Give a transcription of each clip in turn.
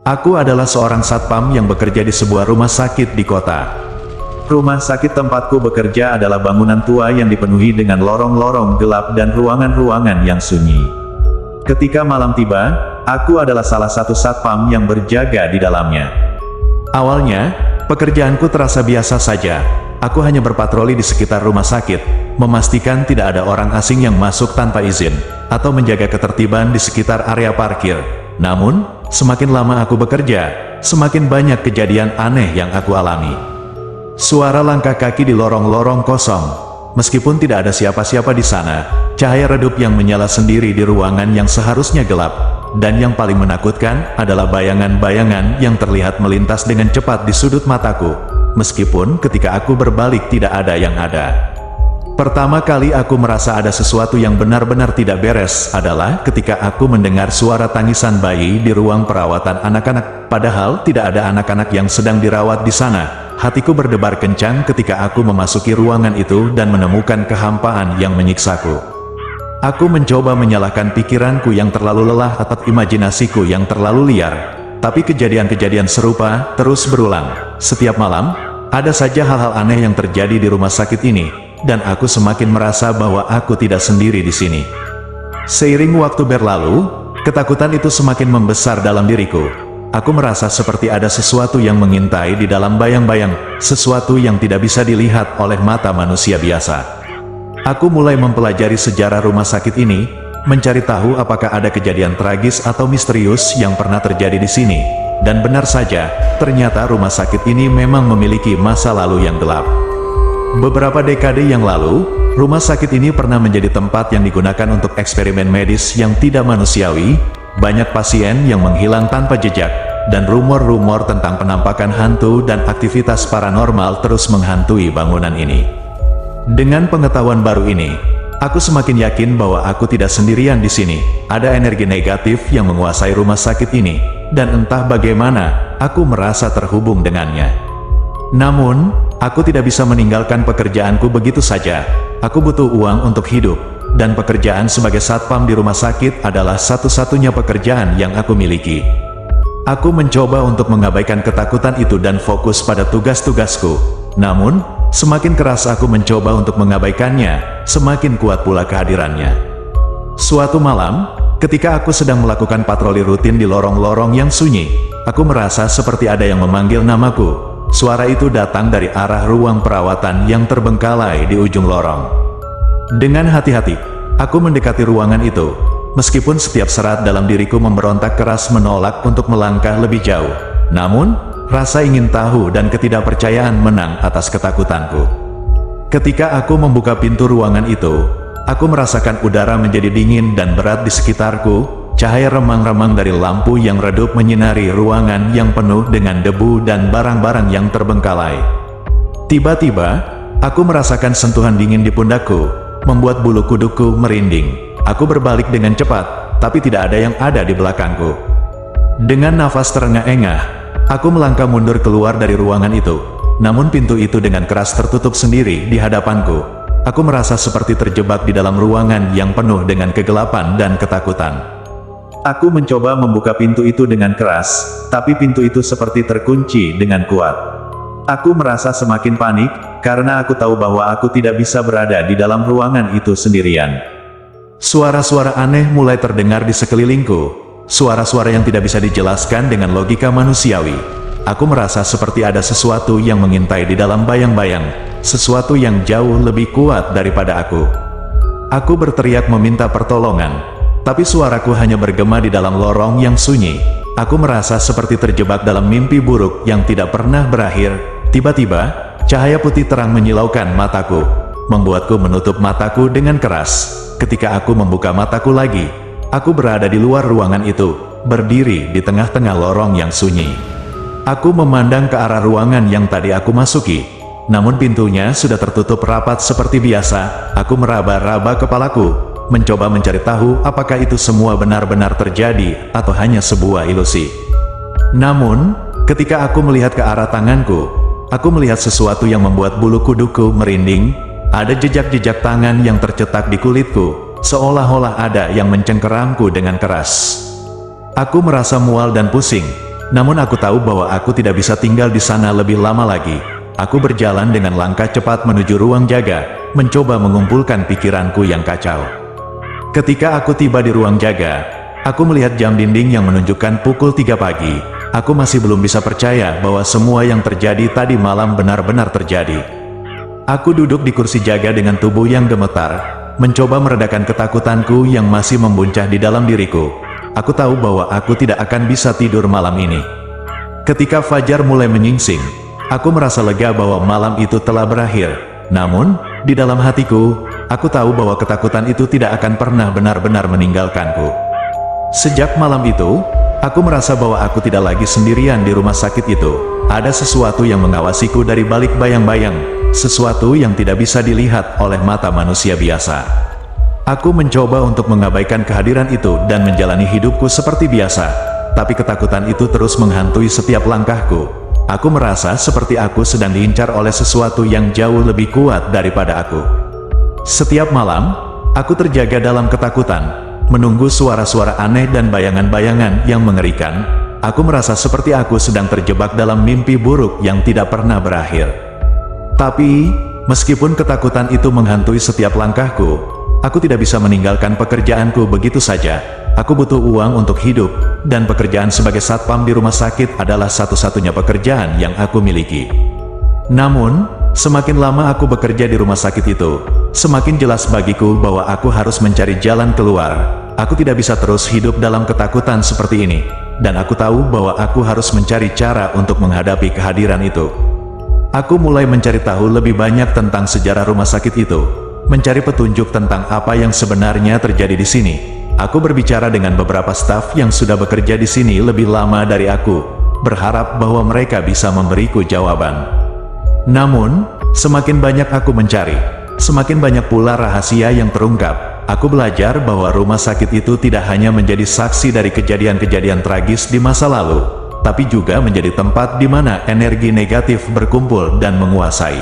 Aku adalah seorang satpam yang bekerja di sebuah rumah sakit di kota. Rumah sakit tempatku bekerja adalah bangunan tua yang dipenuhi dengan lorong-lorong gelap dan ruangan-ruangan yang sunyi. Ketika malam tiba, aku adalah salah satu satpam yang berjaga di dalamnya. Awalnya, pekerjaanku terasa biasa saja. Aku hanya berpatroli di sekitar rumah sakit, memastikan tidak ada orang asing yang masuk tanpa izin, atau menjaga ketertiban di sekitar area parkir. Namun, semakin lama aku bekerja, semakin banyak kejadian aneh yang aku alami. Suara langkah kaki di lorong-lorong kosong. Meskipun tidak ada siapa-siapa di sana, cahaya redup yang menyala sendiri di ruangan yang seharusnya gelap. Dan yang paling menakutkan adalah bayangan-bayangan yang terlihat melintas dengan cepat di sudut mataku. Meskipun ketika aku berbalik tidak ada yang ada. Pertama kali aku merasa ada sesuatu yang benar-benar tidak beres adalah ketika aku mendengar suara tangisan bayi di ruang perawatan anak-anak. Padahal tidak ada anak-anak yang sedang dirawat di sana. Hatiku berdebar kencang ketika aku memasuki ruangan itu dan menemukan kehampaan yang menyiksaku. Aku mencoba menyalahkan pikiranku yang terlalu lelah atau imajinasiku yang terlalu liar. Tapi kejadian-kejadian serupa terus berulang. Setiap malam, ada saja hal-hal aneh yang terjadi di rumah sakit ini. Dan aku semakin merasa bahwa aku tidak sendiri di sini. Seiring waktu berlalu, ketakutan itu semakin membesar dalam diriku. Aku merasa seperti ada sesuatu yang mengintai di dalam bayang-bayang, sesuatu yang tidak bisa dilihat oleh mata manusia biasa. Aku mulai mempelajari sejarah rumah sakit ini, mencari tahu apakah ada kejadian tragis atau misterius yang pernah terjadi di sini. Dan benar saja, ternyata rumah sakit ini memang memiliki masa lalu yang gelap. Beberapa dekade yang lalu, rumah sakit ini pernah menjadi tempat yang digunakan untuk eksperimen medis yang tidak manusiawi, banyak pasien yang menghilang tanpa jejak, dan rumor-rumor tentang penampakan hantu dan aktivitas paranormal terus menghantui bangunan ini. Dengan pengetahuan baru ini, aku semakin yakin bahwa aku tidak sendirian di sini. Ada energi negatif yang menguasai rumah sakit ini, dan entah bagaimana, aku merasa terhubung dengannya. Namun, aku tidak bisa meninggalkan pekerjaanku begitu saja. Aku butuh uang untuk hidup, dan pekerjaan sebagai satpam di rumah sakit adalah satu-satunya pekerjaan yang aku miliki. Aku mencoba untuk mengabaikan ketakutan itu dan fokus pada tugas-tugasku. Namun, semakin keras aku mencoba untuk mengabaikannya, semakin kuat pula kehadirannya. Suatu malam, ketika aku sedang melakukan patroli rutin di lorong-lorong yang sunyi, aku merasa seperti ada yang memanggil namaku. Suara itu datang dari arah ruang perawatan yang terbengkalai di ujung lorong. Dengan hati-hati, aku mendekati ruangan itu, meskipun setiap serat dalam diriku memberontak keras menolak untuk melangkah lebih jauh. Namun, rasa ingin tahu dan ketidakpercayaan menang atas ketakutanku. Ketika aku membuka pintu ruangan itu, aku merasakan udara menjadi dingin dan berat di sekitarku. Cahaya remang-remang dari lampu yang redup menyinari ruangan yang penuh dengan debu dan barang-barang yang terbengkalai. Tiba-tiba, aku merasakan sentuhan dingin di pundakku, membuat bulu kuduku merinding. Aku berbalik dengan cepat, tapi tidak ada yang ada di belakangku. Dengan nafas terengah-engah, aku melangkah mundur keluar dari ruangan itu. Namun pintu itu dengan keras tertutup sendiri di hadapanku. Aku merasa seperti terjebak di dalam ruangan yang penuh dengan kegelapan dan ketakutan. Aku mencoba membuka pintu itu dengan keras, tapi pintu itu seperti terkunci dengan kuat. Aku merasa semakin panik, karena aku tahu bahwa aku tidak bisa berada di dalam ruangan itu sendirian. Suara-suara aneh mulai terdengar di sekelilingku, suara-suara yang tidak bisa dijelaskan dengan logika manusiawi. Aku merasa seperti ada sesuatu yang mengintai di dalam bayang-bayang, sesuatu yang jauh lebih kuat daripada aku. Aku berteriak meminta pertolongan. Tapi suaraku hanya bergema di dalam lorong yang sunyi. Aku merasa seperti terjebak dalam mimpi buruk yang tidak pernah berakhir. Tiba-tiba, cahaya putih terang menyilaukan mataku, membuatku menutup mataku dengan keras. Ketika aku membuka mataku lagi, aku berada di luar ruangan itu, berdiri di tengah-tengah lorong yang sunyi. Aku memandang ke arah ruangan yang tadi aku masuki. Namun pintunya sudah tertutup rapat seperti biasa. Aku meraba-raba kepalaku, mencoba mencari tahu apakah itu semua benar-benar terjadi atau hanya sebuah ilusi. Namun, ketika aku melihat ke arah tanganku, aku melihat sesuatu yang membuat bulu kuduku merinding. Ada jejak-jejak tangan yang tercetak di kulitku, seolah-olah ada yang mencengkeramku dengan keras. Aku merasa mual dan pusing, Namun aku tahu bahwa aku tidak bisa tinggal di sana lebih lama lagi. Aku berjalan dengan langkah cepat menuju ruang jaga, mencoba mengumpulkan pikiranku yang kacau. Ketika aku tiba di ruang jaga, aku melihat jam dinding yang menunjukkan pukul 3 pagi. Aku masih belum bisa percaya bahwa semua yang terjadi tadi malam benar-benar terjadi. Aku duduk di kursi jaga dengan tubuh yang gemetar, mencoba meredakan ketakutanku yang masih membuncah di dalam diriku. Aku tahu bahwa aku tidak akan bisa tidur malam ini. Ketika fajar mulai menyingsing, aku merasa lega bahwa malam itu telah berakhir. Namun, di dalam hatiku, aku tahu bahwa ketakutan itu tidak akan pernah benar-benar meninggalkanku. Sejak malam itu, aku merasa bahwa aku tidak lagi sendirian di rumah sakit itu. Ada sesuatu yang mengawasiku dari balik bayang-bayang, sesuatu yang tidak bisa dilihat oleh mata manusia biasa. Aku mencoba untuk mengabaikan kehadiran itu dan menjalani hidupku seperti biasa, tapi ketakutan itu terus menghantui setiap langkahku. Aku merasa seperti aku sedang diincar oleh sesuatu yang jauh lebih kuat daripada aku. Setiap malam, aku terjaga dalam ketakutan, menunggu suara-suara aneh dan bayangan-bayangan yang mengerikan. Aku merasa seperti aku sedang terjebak dalam mimpi buruk yang tidak pernah berakhir. Tapi, meskipun ketakutan itu menghantui setiap langkahku, aku tidak bisa meninggalkan pekerjaanku begitu saja. Aku butuh uang untuk hidup, dan pekerjaan sebagai satpam di rumah sakit adalah satu-satunya pekerjaan yang aku miliki. Namun, semakin lama aku bekerja di rumah sakit itu, semakin jelas bagiku bahwa aku harus mencari jalan keluar. Aku tidak bisa terus hidup dalam ketakutan seperti ini, dan aku tahu bahwa aku harus mencari cara untuk menghadapi kehadiran itu. Aku mulai mencari tahu lebih banyak tentang sejarah rumah sakit itu, mencari petunjuk tentang apa yang sebenarnya terjadi di sini. Aku berbicara dengan beberapa staf yang sudah bekerja di sini lebih lama dari aku, berharap bahwa mereka bisa memberiku jawaban. Namun, semakin banyak aku mencari, semakin banyak pula rahasia yang terungkap. Aku belajar bahwa rumah sakit itu tidak hanya menjadi saksi dari kejadian-kejadian tragis di masa lalu, tapi juga menjadi tempat di mana energi negatif berkumpul dan menguasai.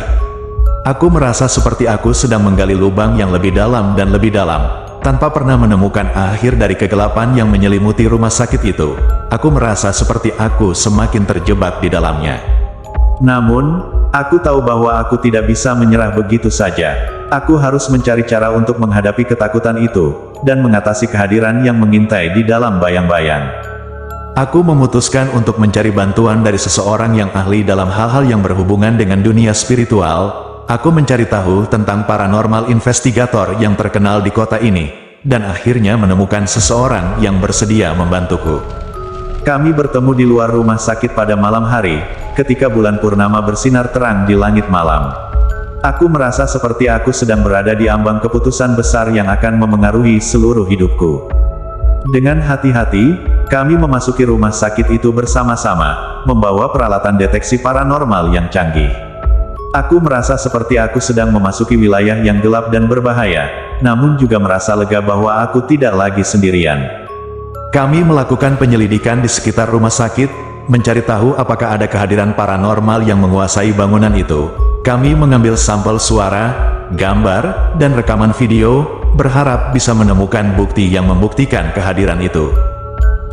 Aku merasa seperti aku sedang menggali lubang yang lebih dalam dan lebih dalam, tanpa pernah menemukan akhir dari kegelapan yang menyelimuti rumah sakit itu. Aku merasa seperti aku semakin terjebak di dalamnya. Namun, aku tahu bahwa aku tidak bisa menyerah begitu saja. Aku harus mencari cara untuk menghadapi ketakutan itu, dan mengatasi kehadiran yang mengintai di dalam bayang-bayang. Aku memutuskan untuk mencari bantuan dari seseorang yang ahli dalam hal-hal yang berhubungan dengan dunia spiritual. Aku mencari tahu tentang paranormal investigator yang terkenal di kota ini, dan akhirnya menemukan seseorang yang bersedia membantuku. Kami bertemu di luar rumah sakit pada malam hari, ketika bulan purnama bersinar terang di langit malam. Aku merasa seperti aku sedang berada di ambang keputusan besar yang akan memengaruhi seluruh hidupku. Dengan hati-hati, kami memasuki rumah sakit itu bersama-sama, membawa peralatan deteksi paranormal yang canggih. Aku merasa seperti aku sedang memasuki wilayah yang gelap dan berbahaya, namun juga merasa lega bahwa aku tidak lagi sendirian. Kami melakukan penyelidikan di sekitar rumah sakit, mencari tahu apakah ada kehadiran paranormal yang menguasai bangunan itu. Kami mengambil sampel suara, gambar, dan rekaman video, berharap bisa menemukan bukti yang membuktikan kehadiran itu.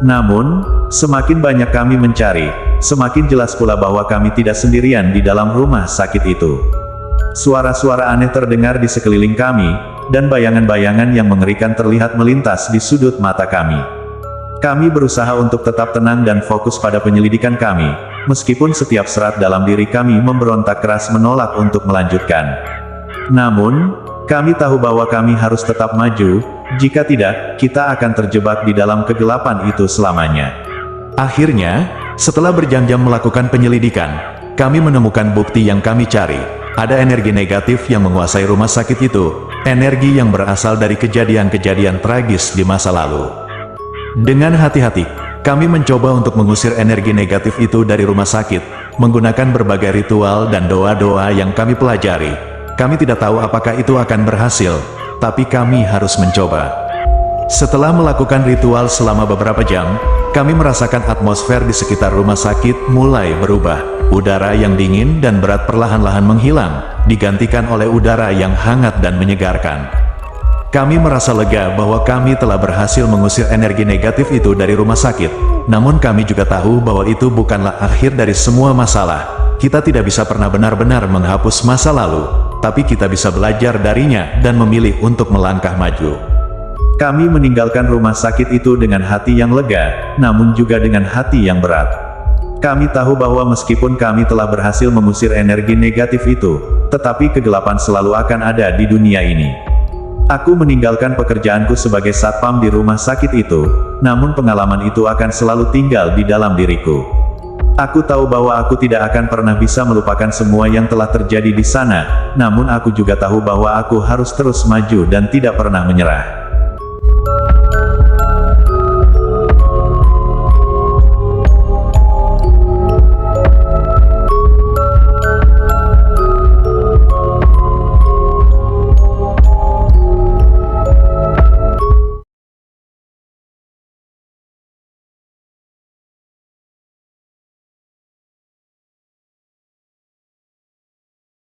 Namun, semakin banyak kami mencari, semakin jelas pula bahwa kami tidak sendirian di dalam rumah sakit itu. Suara-suara aneh terdengar di sekeliling kami, dan bayangan-bayangan yang mengerikan terlihat melintas di sudut mata kami. Kami berusaha untuk tetap tenang dan fokus pada penyelidikan kami, meskipun setiap serat dalam diri kami memberontak keras menolak untuk melanjutkan. Namun, kami tahu bahwa kami harus tetap maju, jika tidak, kita akan terjebak di dalam kegelapan itu selamanya. Akhirnya, setelah berjam-jam melakukan penyelidikan, kami menemukan bukti yang kami cari. Ada energi negatif yang menguasai rumah sakit itu, energi yang berasal dari kejadian-kejadian tragis di masa lalu. Dengan hati-hati, kami mencoba untuk mengusir energi negatif itu dari rumah sakit, menggunakan berbagai ritual dan doa-doa yang kami pelajari. Kami tidak tahu apakah itu akan berhasil, tapi kami harus mencoba. Setelah melakukan ritual selama beberapa jam, kami merasakan atmosfer di sekitar rumah sakit mulai berubah. Udara yang dingin dan berat perlahan-lahan menghilang, digantikan oleh udara yang hangat dan menyegarkan. Kami merasa lega bahwa kami telah berhasil mengusir energi negatif itu dari rumah sakit. Namun kami juga tahu bahwa itu bukanlah akhir dari semua masalah. Kita tidak bisa pernah benar-benar menghapus masa lalu, tapi kita bisa belajar darinya dan memilih untuk melangkah maju. Kami meninggalkan rumah sakit itu dengan hati yang lega, namun juga dengan hati yang berat. Kami tahu bahwa meskipun kami telah berhasil mengusir energi negatif itu, tetapi kegelapan selalu akan ada di dunia ini. Aku meninggalkan pekerjaanku sebagai satpam di rumah sakit itu, namun pengalaman itu akan selalu tinggal di dalam diriku. Aku tahu bahwa aku tidak akan pernah bisa melupakan semua yang telah terjadi di sana, namun aku juga tahu bahwa aku harus terus maju dan tidak pernah menyerah.